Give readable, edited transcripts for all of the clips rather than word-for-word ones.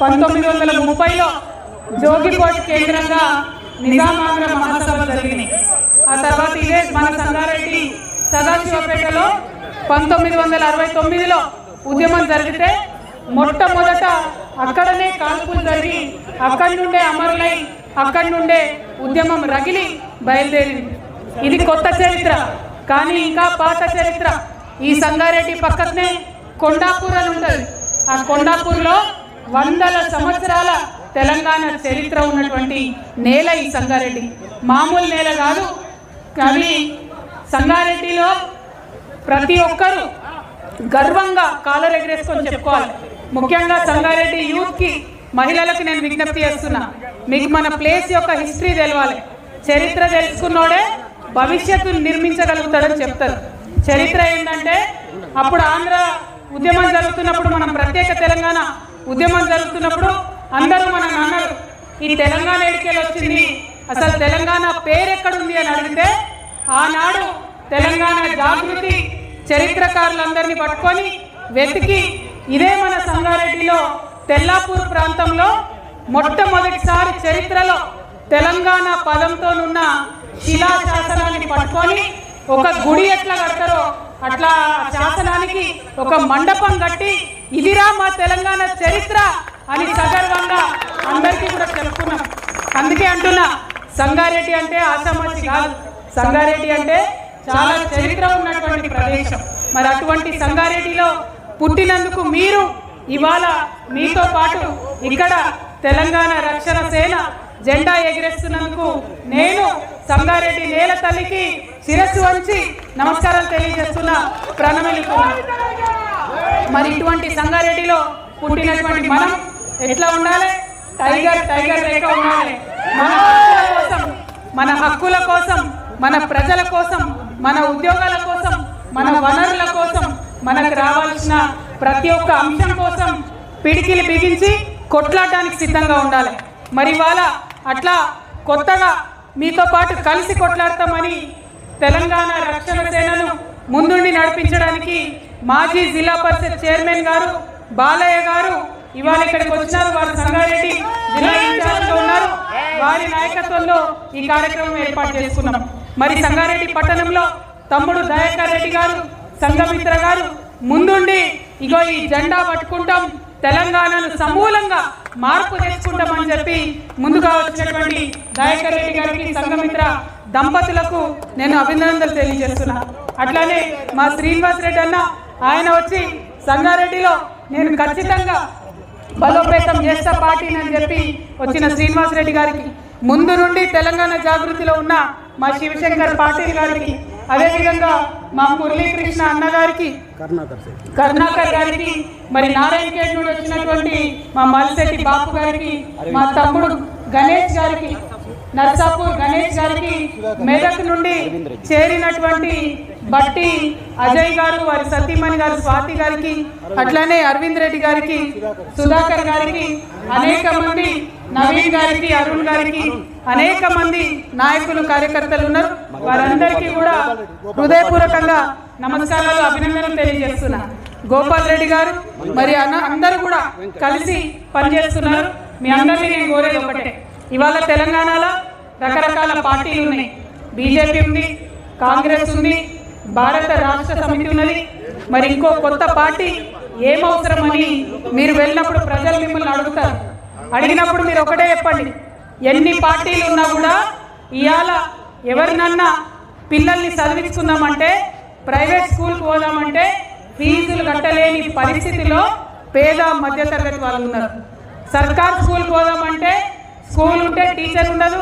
1930లో జోగిపోట్ కేంద్రంగా నిజామాబాద్ మహాసభ జరిగింది. ఆ తర్వాత ఇదే మన సంగారెడ్డి సదాశివపేటలో 1969లో ఉద్యమం జరిగితే మొట్టమొదట అక్కడనే కాల్పులు జరిగి అక్కడి నుండే అమరులై అక్కడి నుండే ఉద్యమం రగిలి బయలుదేరింది. ఇది కొత్త చరిత్ర, కానీ ఇంకా పాత చరిత్ర. ఈ సంగారెడ్డి పక్కనే కొండాపూర్ అని ఉంటుంది. ఆ కొండాపూర్లో వందల సంవత్సరాల తెలంగాణ చరిత్ర ఉన్నటువంటి నేల ఈ సంగారెడ్డి. మామూలు నేల కాదు. కానీ సంగారెడ్డిలో ప్రతి ఒక్కరూ గర్వంగా కాలర్ ఎగరేసుకొని చెప్పుకోవాలి. ముఖ్యంగా సంగారెడ్డి యూత్కి, మహిళలకు నేను విజ్ఞప్తి చేస్తున్నా, మీకు మన ప్లేస్ యొక్క హిస్టరీ తెలవాలి. చరిత్ర తెలుసుకున్నోడే భవిష్యత్తు నిర్మించగలుగుతాడని చెప్తారు. చరిత్ర ఏంటంటే అప్పుడు ఆంధ్ర ఉద్యమం జరుగుతున్నప్పుడు, మనం ప్రత్యేక తెలంగాణ ఉద్యమం జరుగుతున్నప్పుడు అందరూ మన అన్నారు, ఈ తెలంగాణ ఎడికెళ్ళి వచ్చింది, అసలు తెలంగాణ పేరు ఎక్కడుంది అని అడిగితే ఆనాడు తెలంగాణ జాగృతి చరిత్రకారులందరినీ పట్టుకొని వెతికి ఇదే మన సంగారెడ్డిలో తెల్లాపూర్ ప్రాంతంలో మొట్టమొదటిసారి చరిత్రలో తెలంగాణ పదంతోనున్న శిలాశాసనాన్ని పట్టుకొని ఒక గుడి ఎట్లా కడతారో అట్లా శాసనానికి ఒక మండపం కట్టి ఇదిరా మా తెలంగాణ చరిత్ర అని సగర్వంగా అందరికీ కూడా చెప్పుకున్నాం. అందుకే అంటున్నా, సంగారెడ్డి అంటే ఆసామాసి కాదు. సంగారెడ్డి అంటే చాలా చరిత్ర ఉన్నటువంటి ప్రదేశం. మరి అటువంటి సంగారెడ్డిలో పుట్టినందుకు మీరు ఇవాళ మీతో పాటు ఇక్కడ తెలంగాణ రక్షణ సేన జెండా ఎగిరేస్తున్నందుకు నేను సంగారెడ్డి నేల తల్లికి శిరస్సు వంచి నమస్కారాలు తెలియజేస్తున్నా, ప్రణమిల్లుతున్నా. మరి ఇటువంటి సంగారెడ్డిలో పుట్టినటువంటి మనం ఎట్లా ఉండాలి? టైగర్ రేఖ ఉండాలి. మన హక్కుల కోసం, మన ప్రజల కోసం, మన ఉద్యోగాల కోసం, మన వనరుల కోసం, మనకు రావాల్సిన ప్రతి ఒక్క అంశం కోసం పిడికిలు బిగించి కొట్లాడడానికి సిద్ధంగా ఉండాలి. మరి ఇవాళ అట్లా కొత్తగా మీతో పాటు కలిసి కొట్లాడతామని తెలంగాణ రక్షణ సేనను ముందుండి నడిపించడానికి మాజీ జిల్లా పరిషత్ చైర్మన్ గారు బాలయ్య గారు ఇవాళ ఇక్కడికి వచ్చినారు. వారు సంగారెడ్డి జిల్లా ఇన్ఛార్జ్గా ఉన్నారు. వారి నాయకత్వంలో ఈ కార్యక్రమం ఏర్పాటు చేసుకున్నాం. మరి సంగారెడ్డి పట్టణంలో తమ్ముడు దయాకర్ రెడ్డి గారు, సంఘమిత్ర గారు ముందుండి ఇగో ఈ జెండా పట్టుకుంటాం, తెలంగాణను సమూలంగా మార్పు తెచ్చుకుంటామని చెప్పి ముందుగా వచ్చినటువంటి దయాకర్ రెడ్డి గారికి, సంఘమిత్ర దంపతులకు నేను అభినందనలు తెలియజేస్తున్నా. అట్లానే మా శ్రీనివాస్ రెడ్డి అన్న, ఆయన వచ్చి సంగారెడ్డిలో నేను ఖచ్చితంగా బలోపేతం చేస్తా పార్టీని అని చెప్పి వచ్చిన శ్రీనివాస్ రెడ్డి గారికి, ముందు నుండి తెలంగాణ జాగృతిలో ఉన్న మా శివశంకర్ పాటిల్ గారికి, అదేవిధంగా మా మురళీకృష్ణ అన్న గారికి, కరుణాకర్ గారికి, మరి నారాయణఖేడ్ నుండి వచ్చినటువంటి మా మల్శెట్టి బాపు గారికి, మా తమ్ముడు గణేష్ గారికి, నర్సాపూర్ గణేష్ గారికి, మెదక్ నుండి చేరినటువంటి బట్టి అజయ్ గారు, వారి సతీమణి గారు స్వాతి గారికి, అట్లానే అరవింద్ రెడ్డి గారికి, సుధాకర్ గారికి, అనేక మంది నవీన్ గారికి, అరుణ్ గారికి, అనేక మంది నాయకులు కార్యకర్తలు ఉన్నారు. వారందరికీ కూడా హృదయపూర్వకంగా నమస్కారాలు, అభినందనలు తెలియజేస్తున్నా. గోపాల్ రెడ్డి గారు మరి అందరూ కూడా కలిసి పనిచేస్తున్నారు. మీ అందరినీ నేను కోరేది ఒకటే, ఇవాళ తెలంగాణలో రకరకాల పార్టీలు ఉన్నాయి. బీజేపీ ఉంది, కాంగ్రెస్ ఉంది, భారత రాష్ట్ర సమితి ఉన్నది. మరి ఇంకో కొత్త పార్టీ ఏమవసరమని మీరు వెళ్ళినప్పుడు ప్రజలు మిమ్మల్ని అడుగుతారు. అడిగినప్పుడు మీరు ఒకటే చెప్పండి, ఎన్ని పార్టీలు ఉన్నా కూడా ఇవాళ ఎవరినన్నా పిల్లల్ని చదివించుకుందామంటే, ప్రైవేట్ స్కూల్కి పోదామంటే ఫీజులు కట్టలేని పరిస్థితిలో పేద మధ్యతరగతి వాళ్ళు ఉన్నారు. సర్కార్ స్కూల్కి పోదామంటే స్కూల్ ఉంటే టీచర్ ఉండదు,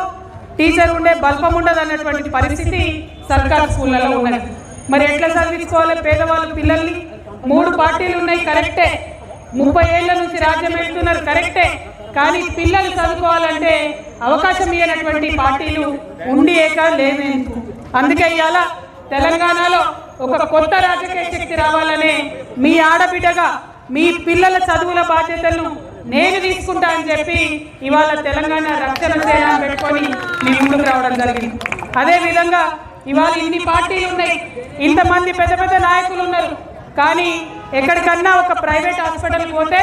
టీచర్ ఉండే బల్పం ఉండదు అన్నటువంటి పరిస్థితి సర్కార్ స్కూళ్ళలో ఉన్నది. మరి ఎట్లా చదివించుకోవాలి పేదవాళ్ళు పిల్లల్ని? 3 పార్టీలు ఉన్నాయి, కరెక్టే. 30 ఏళ్ల నుంచి రాజ్యం వెళ్తున్నారు, కరెక్టే. కానీ పిల్లలు చదువుకోవాలంటే అవకాశం ఇవ్వనటువంటి పార్టీలు ఉండి లేవేందుకు? అందుకే ఇవాళ తెలంగాణలో ఒక కొత్త రాజకీయ శక్తి రావాలనే మీ ఆడబిడ్డగా మీ పిల్లల చదువుల బాధ్యతలను నేను తీసుకుంటా అని చెప్పి ఇవాళ తెలంగాణ రక్షణ సేన పెట్టుకొని మీ ముందుకు రావడం జరిగింది. అదేవిధంగా ఇవాళ ఇన్ని పార్టీలు ఉన్నాయి, ఇంతమంది పెద్ద పెద్ద నాయకులు ఉన్నారు. కానీ ఎక్కడికన్నా ఒక ప్రైవేట్ హాస్పిటల్కి పోతే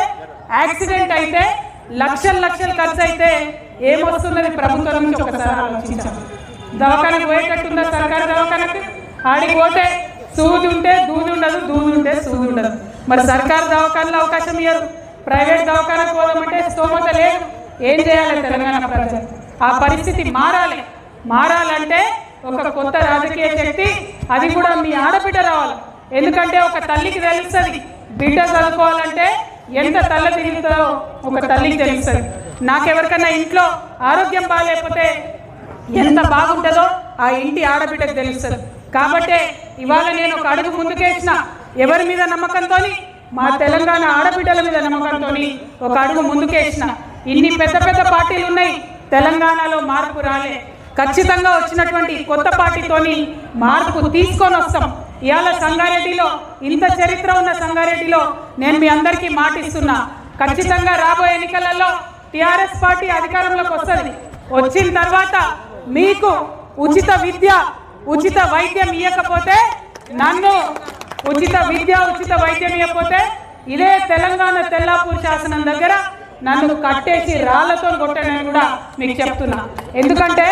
యాక్సిడెంట్ అయితే లక్షలు ఖర్చు అయితే ఏమొస్తున్నది ప్రభుత్వం నుంచి ఒకసారి ఆలోచించాలి. దవాఖానకు పోయేటట్టుందా సర్కారు దవాఖానకు? ఆడికి పోతే సూది ఉంటే దూది ఉండదు, దూది ఉంటే సూది ఉండదు. మరి సర్కారు దవాఖానలో అవకాశం ఇయ్యరు, ప్రైవేట్ దవాఖానకు పోదామంటే స్తోమత లేదు. ఏం చేయాలి తెలంగాణ ప్రజలు? ఆ పరిస్థితి మారాలంటే ఒక కొత్త రాజకీయ శక్తి, అది కూడా మీ ఆడబిడ్డ రావాలి. ఎందుకంటే ఒక తల్లికి తెలుస్తుంది బిడ్డ చదువుకోవాలంటే ఎంత తల్ల తిరుగుతుందో ఒక తల్లికి తెలుస్తుంది. నాకెవరికన్నా ఇంట్లో ఆరోగ్యం బాగాలేకపోతే ఎంత బాగుంటుందో ఆ ఇంటి ఆడబిడ్డకు తెలుస్తుంది. కాబట్టి ఇవాళ నేను ఒక అడుగు ముందుకేసిన, ఎవరి మీద నమ్మకంతో? మా తెలంగాణ ఆడబిడ్డల మీద నమ్మకంతో ఒక అడుగు ముందుకేసిన. ఇన్ని పెద్ద పార్టీలు ఉన్నాయి, తెలంగాణలో మార్పు రాలే. ఖచ్చితంగా వచ్చినటువంటి కొత్త పార్టీతోని మార్పు తీసుకొని వస్తాం. ఇవాళ సంగారెడ్డిలో ఇంత చరిత్ర ఉన్న సంగారెడ్డిలో నేను మీ అందరికీ మాటిస్తున్నా, ఖచ్చితంగా రాబోయే ఎన్నికలలో టీఆర్ఎస్ పార్టీ అధికారంలోకి వస్తుంది. వచ్చిన తర్వాత మీకు ఉచిత విద్య ఉచిత వైద్యం ఇవ్వకపోతే, నన్ను ఉచిత విద్య ఉచిత వైద్యం ఇవ్వకపోతే ఇదే తెలంగాణ తెల్లాపూర్ శాసనం దగ్గర నన్ను కట్టేసి రాళ్లతో కొట్టానని కూడా మీకు చెప్తున్నా. ఎందుకంటే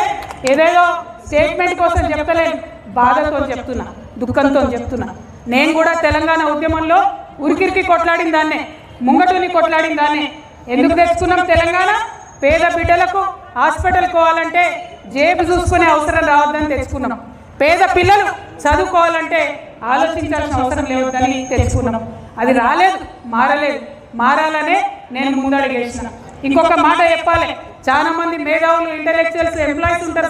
ఏదేదో స్టేట్మెంట్ కోసం చెప్తలేను, బాధతో చెప్తున్నా, దుఃఖంతో చెప్తున్నా. నేను కూడా తెలంగాణ ఉద్యమంలో ఉరికిరికి కొట్లాడిన దాన్నే, ముంగటుని కొట్లాడిన దాన్నే. ఎందుకు తెచ్చుకున్నాం తెలంగాణ? పేద బిడ్డలకు హాస్పిటల్ పోవాలంటే జేబు చూసుకునే అవసరం రావద్దని తెచ్చుకున్నాం. పేద పిల్లలు చదువుకోవాలంటే ఆలోచించాల్సిన అవసరం లేవద్దని తెచ్చుకున్నాం. అది రాలేదు, మారాలనే నేను ముందడుగేసిన. ఇంకొక మాట చెప్పాలి, చాలా మంది మేధావులు ఇంటెలెక్చువల్స్ ఎంప్లాయీస్ ఉంటారు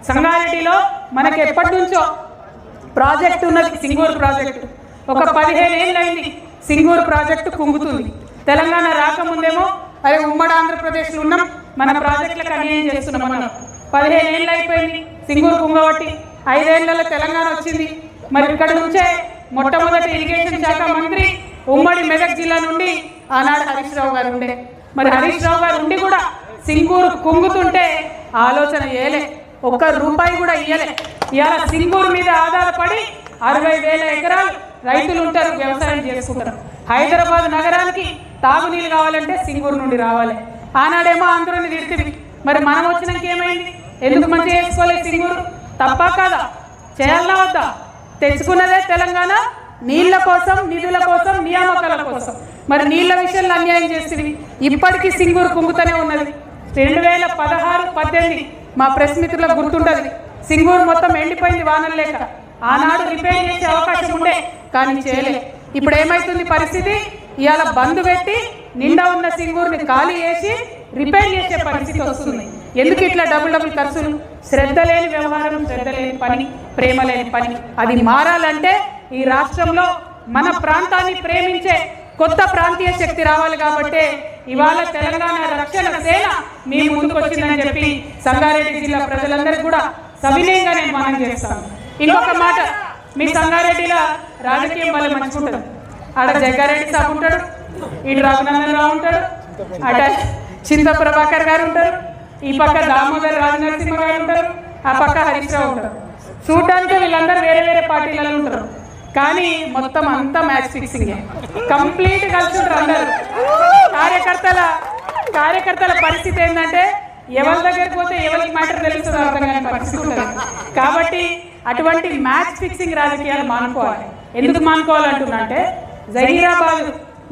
సంగారెడ్డిలో. మనకి ఎప్పటి నుంచో ప్రాజెక్ట్ ఉన్నది, సింగూరు ప్రాజెక్టు. ఒక 15 ఏళ్ళు అయింది సింగూరు ప్రాజెక్టు కుంగుతుంది. తెలంగాణ రాకముందేమో అదే ఉమ్మడి ఆంధ్రప్రదేశ్లో ఉన్నాం, మన ప్రాజెక్టులకు అన్యాయం చేస్తున్నాం మనం. 15 ఏళ్ళు అయిపోయింది సింగూరు కుంగబట్టి, 5 ఏళ్లలో తెలంగాణ వచ్చింది. మరి ఇక్కడ నుంచే మొట్టమొదటి ఇరిగేషన్ శాఖ మంత్రి ఉమ్మడి మెదక్ జిల్లా నుండి ఆనాడు హరీష్ రావు గారు ఉండే. మరి హరీష్ రావు గారు ఉండి కూడా సింగూరు కుంగుతుంటే ఆలోచన చేయలే, ఒక్క రూపాయి కూడా ఇయ్యలే. ఇవాళ సింగూరు మీద ఆధారపడి 60,000 ఎకరాలు రైతులు ఉంటారు, వ్యవసాయం చేసుకుంటారు. హైదరాబాద్ నగరానికి తాగునీళ్ళు కావాలంటే సింగూరు నుండి రావాలి. ఆనాడేమో అందరిని తిడుతుంది, మరి మనం వచ్చినాక ఏమైంది? ఎందుకు మంచిగా చేసుకోలేదు సింగూరు? తప్పా కాదా? చేయాలన్నా వద్దా? తెచ్చుకున్నదే తెలంగాణ నీళ్ల కోసం, నిధుల కోసం, నియామకాల కోసం. మరి నీళ్ల విషయంలో అన్యాయం చేస్తుంది. ఇప్పటికీ సింగూరు కుంగుతూనే ఉన్నది. 2016-18 మా ప్రెస్ మిత్రులకు గుర్తుంటుంది, సింగూరు మొత్తం ఎండిపోయింది వానలు లేక. ఆనాడు రిపేర్ చేసే అవకాశం ఉండే కానీ చేయలే. ఇప్పుడు ఏమైతుంది పరిస్థితి? ఇవాళ బంద్ పెట్టి నిండా ఉన్న సింగూరుని ఖాళీ చేసి రిపేర్ చేసే పరిస్థితి వస్తుంది. ఎందుకు ఇట్లా డబుల్ ఖర్చులు? శ్రద్ధ లేని వ్యవహారం, శ్రద్ధ లేని పని, ప్రేమ లేని పని. అది మారాలంటే ఈ రాష్ట్రంలో మన ప్రాంతాన్ని ప్రేమించే కొత్త ప్రాంతీయ శక్తి రావాలి. కాబట్టి ఇవాళ తెలంగాణ రక్షణ సేన మీ ముందుకు వచ్చిందని చెప్పి సంగారెడ్డి జిల్లా ప్రజలందరికీ కూడా సవినయంగా నేను మనం చేస్తాను. ఇంకొక మాట, మీ సంగారెడ్డిలో రాజకీయం వాళ్ళు మంచుకుంటారు. ఆడ జగ్గారెడ్డి సాబ్ ఉంటాడు, ఇటు రఘునందన్ రావు ఉంటాడు, అట చింత ప్రభాకర్ గారు ఉంటారు, ఈ పక్క దామోదర్ రాజనరసింహ గారు ఉంటారు, ఆ పక్క హరీష్ రావు ఉంటారు. చూడడానికి వీళ్ళందరూ వేరే పార్టీలలో ఉంటారు, కానీ మొత్తం అంతా మ్యాచ్ ఫిక్సింగ్, కంప్లీట్ కలిసి ఉంటారు అందరు. కార్యకర్తల పరిస్థితి ఏంటంటే ఎవరి దగ్గరికి పోతే ఎవరికి మ్యాటర్ తెలుస్తుందో అర్థం కాని పరిస్థితి ఉంటుంది. కాబట్టి అటువంటి మ్యాచ్ ఫిక్సింగ్ రాజకీయాలు మానుకోవాలి. ఎందుకు మానుకోవాలంటున్నా అంటే, జహీరాబాద్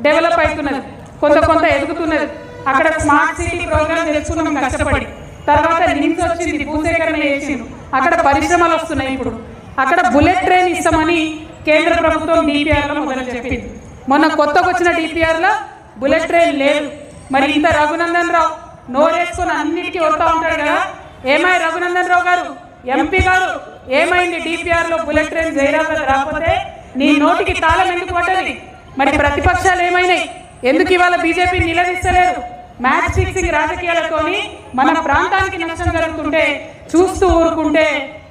డెవలప్ అవుతున్నది, కొంత ఎదుగుతున్నది. అక్కడ స్మార్ట్ సిటీ ప్రోగ్రామ్ తెలుసుకున్నాం కష్టపడి. తర్వాత నిమ్స్ వచ్చింది, భూసేకరణ చేసింది, అక్కడ పరిశ్రమలు వస్తున్నాయి. ఇప్పుడు అక్కడ బుల్లెట్ ట్రైన్ ఇస్తామని కేంద్ర ప్రభుత్వం డిపిఆర్లో మొదలు చెప్పింది. మొన్న కొత్తగా వచ్చిన డిపిఆర్లో బుల్లెట్ ట్రైన్ లేదు. మరి ఇంత రఘునందన్ రావు నోరేసుకొని అన్నిటికీ వస్తూ ఉంటాడు కదా, ఏమై రఘునందన్ రావు గారు ఎంపీ గారు ఏమైంది? డిపిఆర్లో బుల్లెట్ ట్రైన్ జైరాబాద్ రాకపోతే నీ నోటికి తాళం ఎందుకు పడ్డది? మరి ప్రతిపక్షాలు ఏమైనాయి? ఎందుకు ఇవాళ బీజేపీ నిలదీస్తలేరు? మ్యాచ్ ఫిక్సింగ్ రాజకీయాలతోని మన ప్రాంతానికి నష్టం జరుగుతుంటే చూస్తూ ఊరుకుంటే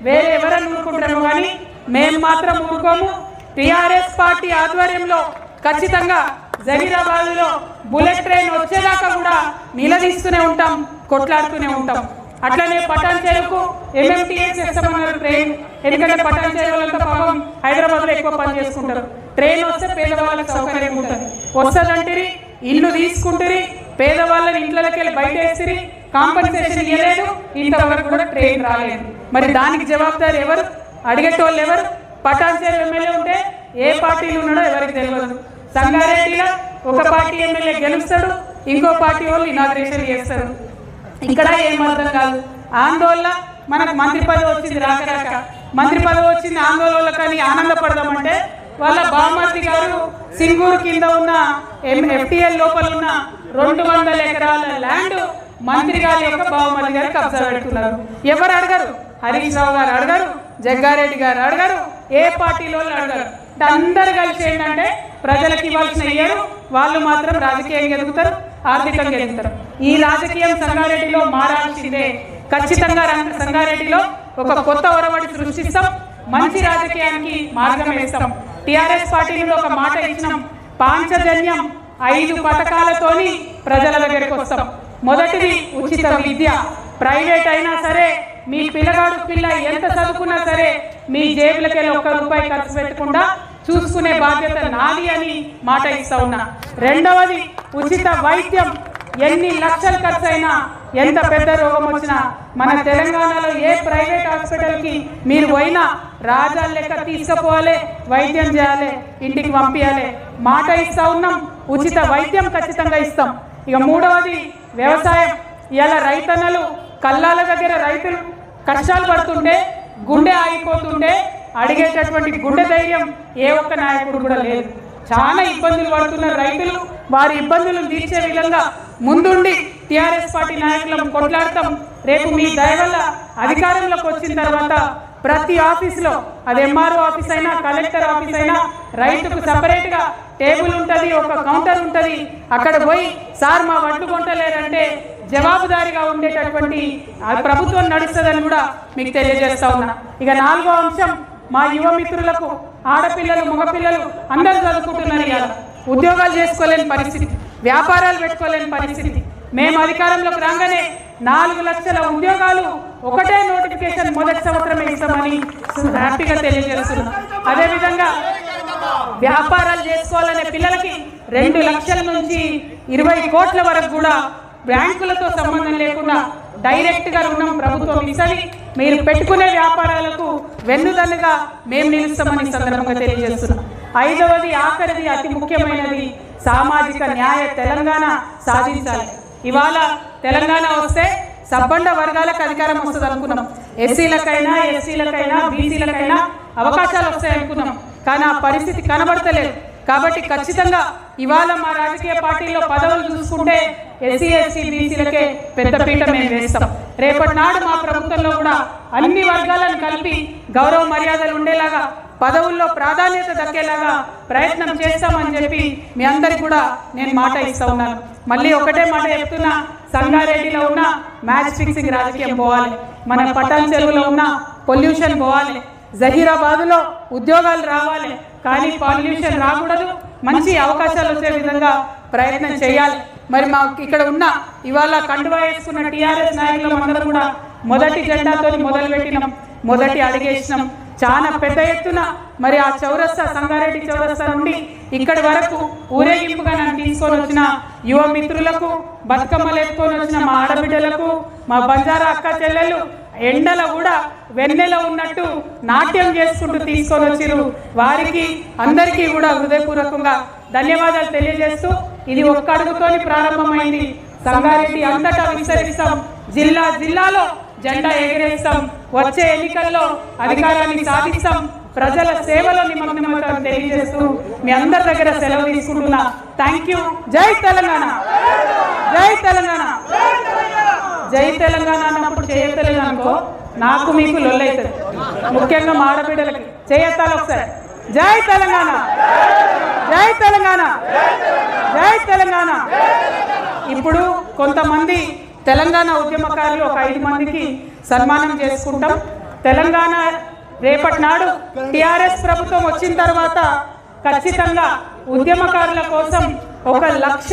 వేరే ఎవరైనా ఊరుకుంటారేమో కానీ మేము మాత్రం ఊరుకోము. టీఆర్ఎస్ పార్టీ ఆధ్వర్యంలో ఖచ్చితంగా జహీరాబాద్లో బుల్లెట్ ట్రైన్ వచ్చేదాకా కూడా నిలదీస్తూనే ఉంటాం, కొట్లాడుతూనే ఉంటాం. అట్లనే పటాన్ చెరువుకు ఎంఎంటీఎస్ చేస్తామన్నారు ట్రైన్. ఎందుకంటే పటాన్ చెరువులంతా పాపం హైదరాబాద్లో ఎక్కువ పని చేసుకుంటారు. ట్రైన్ వస్తే పేదవాళ్ళకి సౌకర్యం ఉంటుంది. వస్తుందంటే ఇల్లు తీసుకుంటారు, పేదవాళ్ళని ఇంట్లోకి వెళ్ళి బయట వేసి కాంపెన్సేషన్ ఇవ్వలేదు, ఇంతవరకు కూడా ట్రైన్ రాలేదు. మరి దానికి జవాబుదారు ఎవరు? అడిగేటోళ్ళు ఎవరు? పటాన్చేరు ఎమ్మెల్యే ఉంటే ఏ పార్టీలు ఉన్నాడో ఎవరికి తెలియదు. సంగారెడ్డిలో ఒక పార్టీ ఎమ్మెల్యే గెలుస్తాడు, ఇంకో పార్టీ వాళ్ళు ఇనాగ్రేషన్ చేస్తారు. ఇక్కడ ఏం అర్థం కాదు. ఆందోళన మనకు మంత్రి పదవి వచ్చింది, రాక మంత్రి పదవి వచ్చింది ఆందోళన కానీ ఆనందపడదామంటే వాళ్ళ బామర్ది గారు సింగూరు కింద ఉన్న FTL లోపల ఉన్న 200 ఎకరాల ల్యాండ్ మంత్రి గారి యొక్క బావమర్ది గారు కబ్జా పెడుతున్నారు. ఎవరు అడగరు? హరీష్ రావు గారు అడగరు, జగ్గారెడ్డి గారు అడగరు, ఏ పార్టీలో అడగరు. అందరు కలిసి ఏంటంటే ప్రజలకు ఇవ్వాల్సిన ఇయ్యరు, వాళ్ళు మాత్రం రాజకీయంగా ఎదుగుతారు, ఆర్థికంగా ఎదుగుతారు. ఈ రాజకీయం సంగారెడ్డిలో మారాల్సిందే. ఖచ్చితంగా సంగారెడ్డిలో ఒక కొత్త ఒరవడి సృష్టిస్తాం, మంచి రాజకీయానికి మార్గం వేస్తాం. టిఆర్ఎస్ పార్టీ నుండి ఒక మాట ఇచ్చినాం, పాంచజన్యం 5 పథకాలతోని ప్రజల దగ్గరికి వస్తాం. మొదటిది ఉచిత విద్య. ప్రైవేట్ అయినా సరే మీ పిల్ల ఎంత చదువుకున్నా సరే మీ జేబులకెళ్ళి ₹1 ఖర్చు పెట్టకుండా చూసుకునే బాధ్యత నాది అని మాట ఇస్తా ఉన్నా. రెండవది ఉచిత వైద్యం. ఎన్ని లక్షలు ఖర్చు అయినా, ఎంత పెద్ద రోగం వచ్చినా మన తెలంగాణలో ఏ ప్రైవేట్ హాస్పిటల్కి మీరు పోయినా రాజాల లెక్క తీసుకుపోవాలి, వైద్యం చేయాలి, ఇంటికి పంపించాలి. మాట ఇస్తా ఉన్నాం, ఉచిత వైద్యం ఖచ్చితంగా ఇస్తాం. ఇక మూడవది వ్యవసాయం. ఇలా రైతన్నలు కల్లాల దగ్గర రైతులు కష్టాలు పడుతుంటే, గుండె ఆగిపోతుంటే అడిగేటటువంటి గుండె ధైర్యం ఏ ఒక్క నాయకుడు కూడా లేదు. చాలా ఇబ్బందులు పడుతున్న రైతులు, వారి ఇబ్బందులను తీర్చే విధంగా ముందుండి టిఆర్ఎస్ పార్టీ నాయకులను కొట్లాడతాం. రేపు మీ దయ వల్ల అధికారంలోకి వచ్చిన తర్వాత ప్రతి ఆఫీసులో, అది ఎంఆర్ఓ ఆఫీస్ అయినా కలెక్టర్ ఆఫీస్ అయినా, రైతుకు సపరేట్గా టేబుల్ ఉంటుంది, ఒక కౌంటర్ ఉంటుంది. అక్కడ పోయి సార్ మా వడ్లు కొంటలేరంటే జవాబుదారీగా ఉండేటటువంటి ప్రభుత్వం నడుస్తుందని కూడా మీకు తెలియజేస్తా ఉన్నా. ఇక 4వ అంశం, మా యువ మిత్రులకు, ఆడపిల్లలు మగపిల్లలు అందరూ చదువుకుంటున్నారు. ఇవాళ ఉద్యోగాలు చేసుకోలేని పరిస్థితి, వ్యాపారాలు పెట్టుకోలేని పరిస్థితి. మేము అధికారంలోకి రాగానే 4 లక్షల ఉద్యోగాలు ఒకటే నోటిఫికేషన్ మొదటి సంవత్సరమే ఇస్తామని హ్యాపీగా తెలియజేస్తున్నాం. అదేవిధంగా వ్యాపారాలు చేసుకోవాలనే పిల్లలకి 2 లక్షల నుంచి 20 కోట్ల వరకు కూడా బ్యాంకులతో సంబంధం లేకుండా డైరెక్ట్గా రుణం ప్రభుత్వం ఇస్తుంది. మీరు పెట్టుకునే వ్యాపారాలకు వెన్నుదన్నుగా మేము నిలుస్తామని సందర్భంగా తెలియజేస్తున్నాం. 5వది ఆఖరిది అతి ముఖ్యమైనది, సామాజిక న్యాయ తెలంగాణ సాధించాలి. ఇవాళ తెలంగాణ వస్తే సబ్బండ వర్గాలకు అధికారం వస్తుంది అనుకున్నాం. ఎస్సీలకైనా, ఎస్సీలకైనా, బీసీలకైనా అవకాశాలు వస్తాయి అనుకున్నాం. కానీ ఆ పరిస్థితి కనబడతలేదు. కాబట్టి ఖచ్చితంగా ఇవాళ మా రాజకీయ పార్టీల్లో పదవులు చూసుకుంటే ఎస్సీ, ఎస్టీ, బీసీలకే పెద్దపీట మేము వేస్తాం. రేపటి నాడు మా ప్రభుత్వంలో కూడా అన్ని వర్గాలను కలిపి గౌరవ మర్యాదలు ఉండేలాగా, పదవుల్లో ప్రాధాన్యత దక్కేలాగా ప్రయత్నం చేస్తామని చెప్పి మీ అందరికి కూడా నేను మాట ఇస్తా ఉన్నాను. మళ్ళీ ఒకటే మాట చెప్తున్నా, సంగారెడ్డిలో ఉన్న మ్యాచ్ ఫిక్సింగ్ రాజకీయం పోవాలి, మన పటాన్ చెరువులో ఉన్న పొల్యూషన్ పోవాలి, జహీరాబాద్లో ఉద్యోగాలు రావాలి, కానీ పొల్యూషన్ రాకూడదు, మంచి అవకాశాలు వచ్చే విధంగా ప్రయత్నం చేయాలి. మరి మాకు ఇక్కడ ఉన్న ఇవాళ కండువా వేసుకున్న టీఆర్ఎస్ నాయకులు అందరూ కూడా మొదటి జెండాతో మొదలుపెట్టినాం, మొదటి అడిగేసినాం. చాలా పెద్ద ఎత్తున మరి ఆ చౌరస్తా, సంగారెడ్డి చౌరస్తా నుండి ఇక్కడి వరకు ఊరేగింపుగా నన్ను తీసుకొని వచ్చిన యువ మిత్రులకు, బతుకమ్మలు ఎత్తుకొని వచ్చిన మా ఆడబిడ్డలకు, మా బంజారా అక్క చెల్లెలు ఎండల కూడా వెన్నెల ఉన్నట్టు నాట్యం చేసుకుంటూ తీసుకొని వచ్చిరు. వారికి అందరికీ కూడా హృదయపూర్వకంగా ధన్యవాదాలు తెలియజేస్తూ, ఇది ఒక్క అడుగుతోని ప్రారంభమైంది. సంగారెడ్డి అంతటా విస్తరిస్తాం, జిల్లా జిల్లాలో జెండా ఎగరేస్తాం, వచ్చే ఎన్నికల్లో అధికారాన్ని సాధిస్తాం, ప్రజల సేవలో నిమగ్నమవుతామని తెలియజేస్తూ మీ అందరి దగ్గర సెలవు తీసుకుంటున్నా. Thank you. జై తెలంగాణ, జై తెలంగాణ. జై తెలంగాణ అన్నప్పుడు చేయలేదు అనుకో, నాకు మీకు లొల్లైతుంది. ముఖ్యంగా మా ఆడబిడ్డలకి చేయత్తాలి ఒకసారి. జై తెలంగాణ, జై తెలంగాణ, జై తెలంగాణ. ఇప్పుడు కొంతమంది తెలంగాణ ఉద్యమకారులు ఒక 5 మందికి సన్మానం చేసుకుంటాం. తెలంగాణ రేపటి నాడు టిఆర్ఎస్ ప్రభుత్వం వచ్చిన తర్వాత ఖచ్చితంగా ఉద్యమకారుల కోసం 1 లక్ష